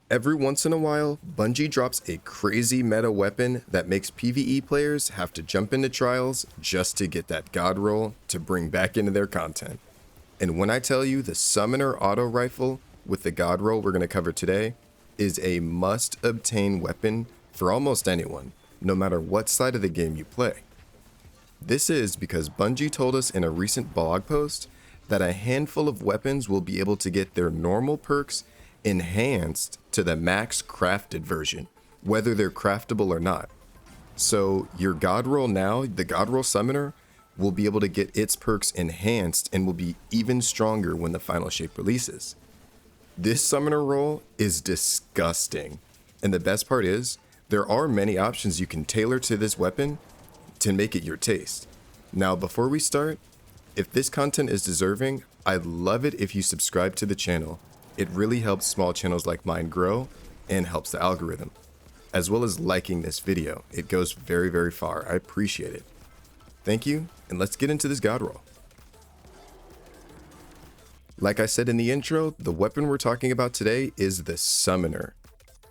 Every once in a while, Bungie drops a crazy meta weapon that makes PvE players have to jump into trials just to get that god roll to bring back into their content. And when I tell you the Summoner Auto Rifle with the god roll we're going to cover today is a must obtain weapon for almost anyone, no matter what side of the game you play. This is because Bungie told us in a recent blog post that a handful of weapons will be able to get their normal perks enhanced to the max crafted version, whether they're craftable or not. So your god roll now, the god roll summoner, will be able to get its perks enhanced and will be even stronger when the final shape releases. This summoner roll is disgusting. And the best part is, there are many options you can tailor to this weapon to make it your taste. Now, before we start, if this content is deserving, I'd love it if you subscribe to the channel. It really helps small channels like mine grow and helps the algorithm, as well as liking this video. It goes very, very far. I appreciate it. Thank you, and let's get into this god roll. Like I said in the intro, the weapon we're talking about today is the Summoner.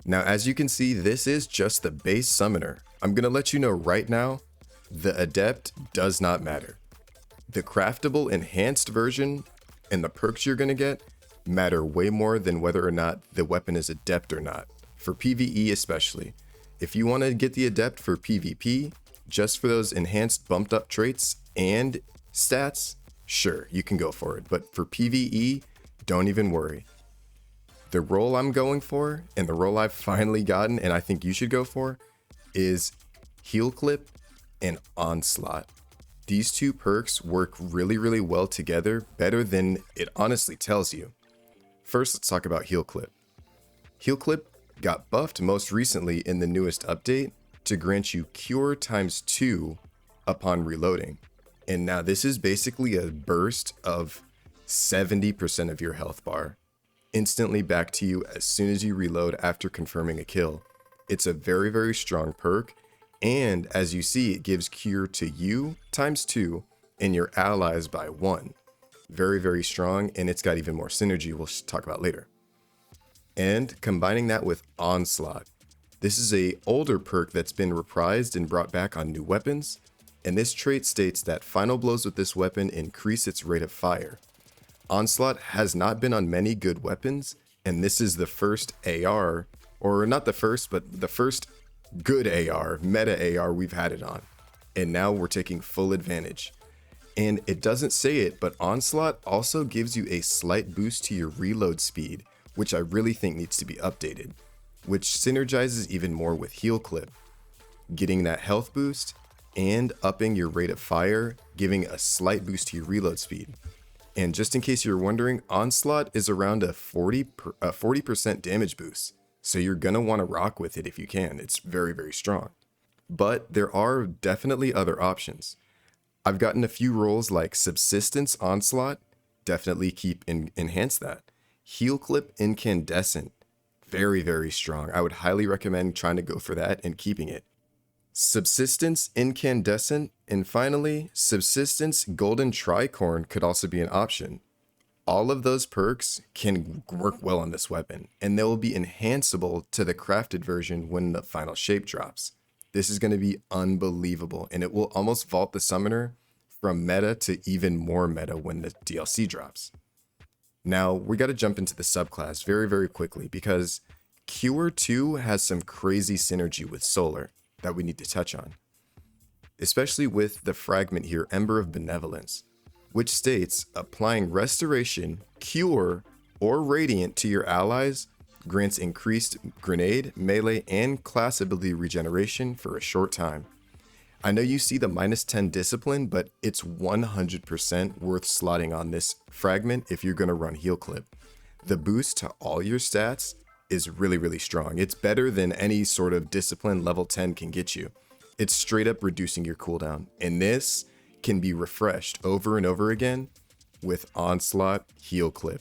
Now, as you can see, this is just the base Summoner. I'm gonna let you know right now, the Adept does not matter. The craftable enhanced version and the perks you're gonna get matter way more than whether or not the weapon is Adept or not, for PvE especially. If you want to get the Adept for PvP, just for those enhanced bumped up traits and stats, sure, you can go for it, but for PvE, don't even worry. The role I'm going for, and the role I've finally gotten, and I think you should go for, is Heal Clip and Onslaught. These two perks work really, really well together, better than it honestly tells you. First, let's talk about Heal Clip. Heal Clip got buffed most recently in the newest update to grant you Cure ×2 upon reloading. And now this is basically a burst of 70% of your health bar, instantly back to you as soon as you reload after confirming a kill. It's a very, very strong perk, and as you see, it gives Cure to you ×2 and your allies by 1. Very, very strong, and it's got even more synergy we'll talk about later. And combining that with Onslaught. This is a older perk that's been reprised and brought back on new weapons, and this trait states that final blows with this weapon increase its rate of fire. Onslaught has not been on many good weapons, and this is the first AR, or not the first, but the first good AR, meta AR we've had it on. And now we're taking full advantage. And it doesn't say it, but Onslaught also gives you a slight boost to your reload speed, which I really think needs to be updated, which synergizes even more with Heal Clip, getting that health boost and upping your rate of fire, giving a slight boost to your reload speed. And just in case you're wondering, Onslaught is around a 40% damage boost, so you're gonna want to rock with it if you can. It's very, very strong. But there are definitely other options. I've gotten a few roles like Subsistence Onslaught, definitely enhance that. Heal Clip Incandescent, very, very strong. I would highly recommend trying to go for that and keeping it. Subsistence Incandescent, and finally, Subsistence Golden Tricorn could also be an option. All of those perks can work well on this weapon, and they will be enhanceable to the crafted version when the final shape drops. This is going to be unbelievable, and it will almost vault the Summoner from meta to even more meta when the DLC drops. Now, we got to jump into the subclass very, very quickly, because Cure 2 has some crazy synergy with Solar that we need to touch on. Especially with the fragment here, Ember of Benevolence, which states applying Restoration, Cure, or Radiant to your allies grants increased grenade, melee, and class ability regeneration for a short time. I know you see the -10 discipline, but it's 100% worth slotting on this fragment if you're going to run Heal Clip. The boost to all your stats is really, really strong. It's better than any sort of discipline level 10 can get you. It's straight up reducing your cooldown, and this can be refreshed over and over again with Onslaught Heal Clip.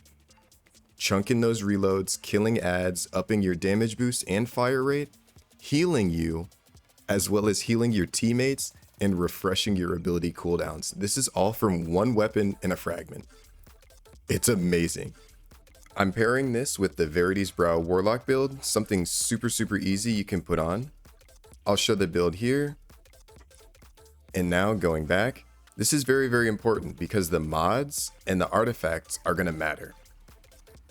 Chunking those reloads, killing adds, upping your damage boost and fire rate, healing you, as well as healing your teammates and refreshing your ability cooldowns. This is all from one weapon and a fragment. It's amazing. I'm pairing this with the Verity's Brow Warlock build, something super easy you can put on. I'll show the build here. And now going back, this is very important because the mods and the artifacts are going to matter.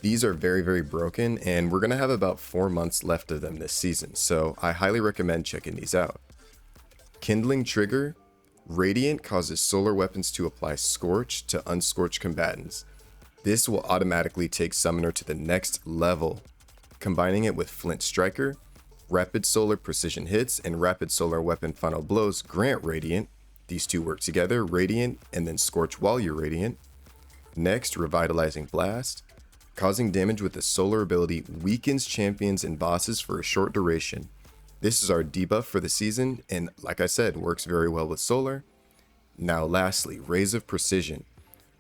These are very broken, and we're going to have about 4 months left of them this season, so I highly recommend checking these out. Kindling Trigger. Radiant causes solar weapons to apply Scorch to unscorched combatants. This will automatically take Summoner to the next level. Combining it with Flint Striker, Rapid Solar Precision Hits, and Rapid Solar Weapon Final Blows grant Radiant. These two work together, Radiant and then Scorch while you're Radiant. Next, Revitalizing Blast. Causing damage with the solar ability weakens champions and bosses for a short duration. This is our debuff for the season, and like I said, works very well with solar. Now lastly, Rays of Precision.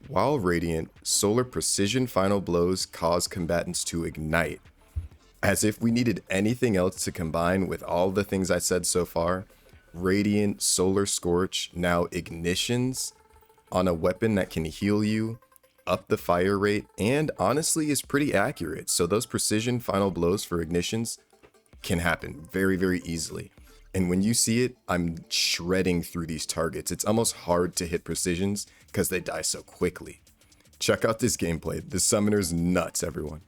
While Radiant, Solar Precision Final Blows cause combatants to ignite. As if we needed anything else to combine with all the things I said so far, Radiant, Solar Scorch, now ignitions on a weapon that can heal you, up the fire rate, and honestly is pretty accurate. So those precision final blows for ignitions can happen very easily. And when you see it, I'm shredding through these targets. It's almost hard to hit precisions because they die so quickly. Check out this gameplay. The summoner's nuts, everyone.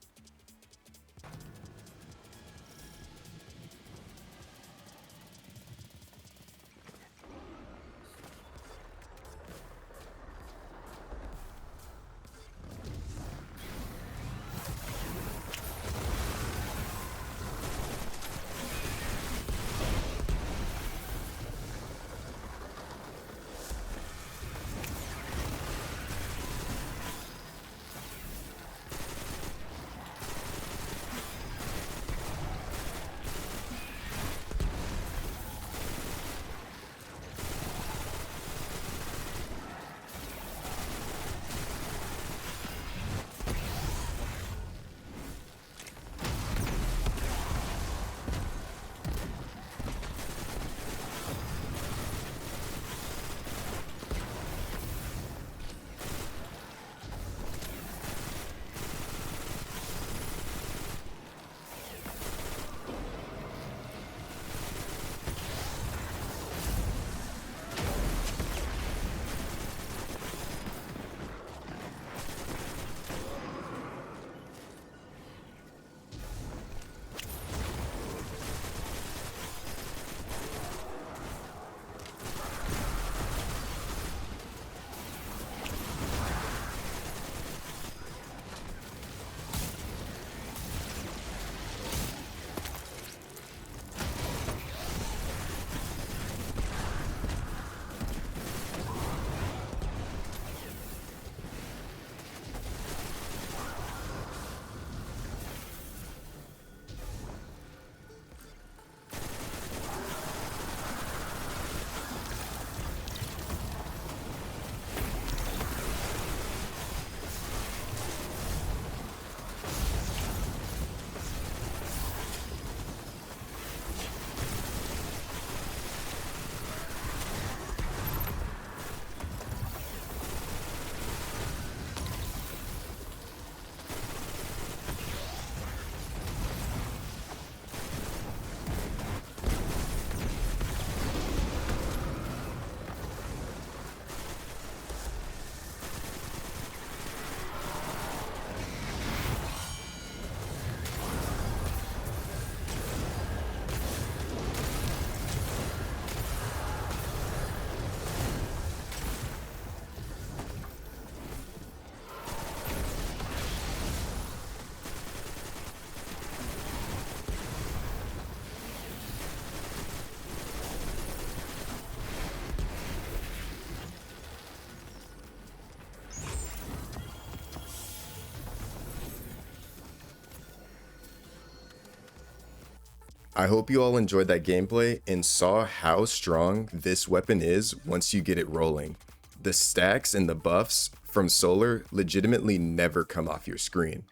I hope you all enjoyed that gameplay and saw how strong this weapon is once you get it rolling. The stacks and the buffs from solar legitimately never come off your screen.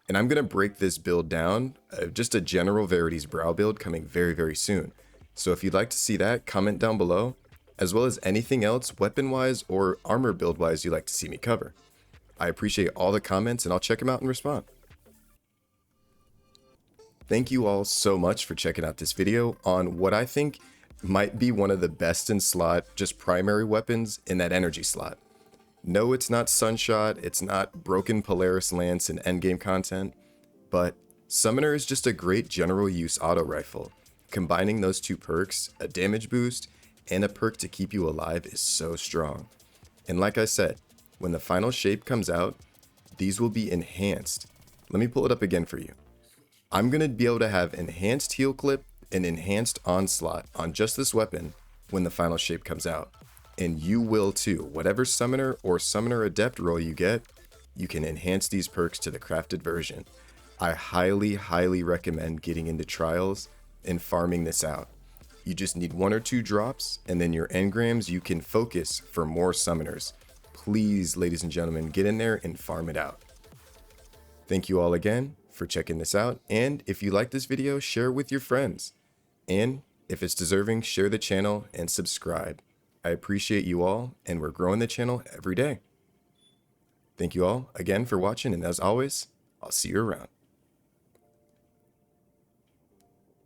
And I'm going to break this build down, just a general Verity's Brow build coming very soon. So if you'd like to see that, comment down below, as well as anything else weapon-wise or armor build-wise you'd like to see me cover. I appreciate all the comments and I'll check them out and respond. Thank you all so much for checking out this video on what I think might be one of the best in slot, just primary weapons in that energy slot. No, it's not Sunshot, it's not Broken Polaris Lance in endgame content, but Summoner is just a great general use auto rifle. Combining those two perks, a damage boost, and a perk to keep you alive is so strong. And like I said, when the final shape comes out, these will be enhanced. Let me pull it up again for you. I'm going to be able to have enhanced heal clip and enhanced onslaught on just this weapon when the final shape comes out. And you will too. Whatever summoner or summoner adept role you get, you can enhance these perks to the crafted version. I highly recommend getting into trials and farming this out. You just need 1 or 2 drops, and then your engrams you can focus for more summoners. Please, ladies and gentlemen, get in there and farm it out. Thank you all again for checking this out, and if you like this video, share it with your friends. And if it's deserving, share the channel and subscribe. I appreciate you all, and we're growing the channel every day. Thank you all again for watching, and as always, I'll see you around.